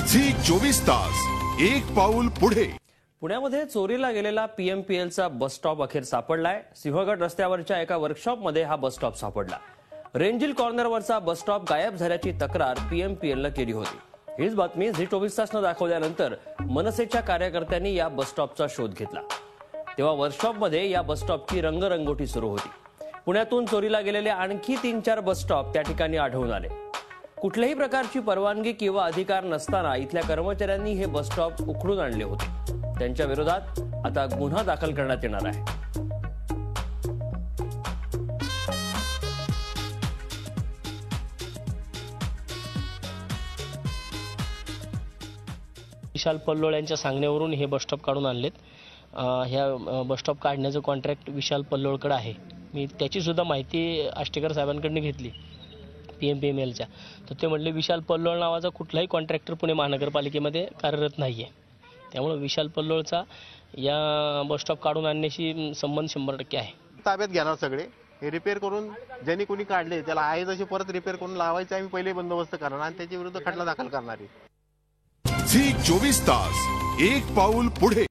Zee 24 तास एक पाऊल पुढे। पुण्यामध्ये चोरीला गेलेला पीएमपीएलचा बस स्टॉप अखेर सापडलाय। सिंहगड रस्त्यावरच्या एका वर्कशॉपमध्ये हा बस स्टॉप सापडला। रेंजिल कॉर्नरवरचा बस स्टॉप गायब झाल्याची तक्रार पीएमपीएलने केली होती। हीच बातमी झी 24 तासनं दाखवल्यानंतर मनसेच्या कार्यकर्त्यांनी या बस स्टॉपचा शोध घेतला। तेव्हा वर्कशॉपमध्ये या बस स्टॉपची रंगरंगोटी सुरू होती। पुण्यातून चोरीला गेलेले आणखी 3-4 बस स्टॉप त्या ठिकाणी आढळून आले। कुठल्याही प्रकारची परवानगी किंवा अधिकार नसताना इथल्या कर्मचाऱ्यांनी हे बस स्टॉप उखडून आणले होते। त्यांच्या विरोधात आता गुन्हा दाखल करण्यात येणार आहे। विशाल पल्लोळ यांच्या सांगण्यावरून हे बस स्टॉप काढून आणलेत। ह्या बस स्टॉप काढण्याचं कॉन्ट्रॅक्ट विशाल पल्लोळकडे आहे। मी त्याची सुद्धा माहिती आष्टेकर साहेबांकडून घेतली पीएमपीएमएलच्या। तर ते म्हटले विशाल पल्लोळ नावाचा कुठलाही कॉन्ट्रॅक्टर पुणे महानगरपालिकेमध्ये कार्यरत नाहीये। त्यामुळे विशाल पल्लोळचा या बस स्टॉप काढून आणण्याशी संबंध 100% आहे। ताब्यात घेणार सगळे हे रिपेअर करून ज्यांनी कोणी काढले त्याला आहे तसे परत रिपेअर करून लावायचे आम्ही पहिले बंदोबस्त करणार आणि त्याच्या विरुद्ध खटला दाखल करणार आहे। झी 24 तास एक पाऊल पुढे।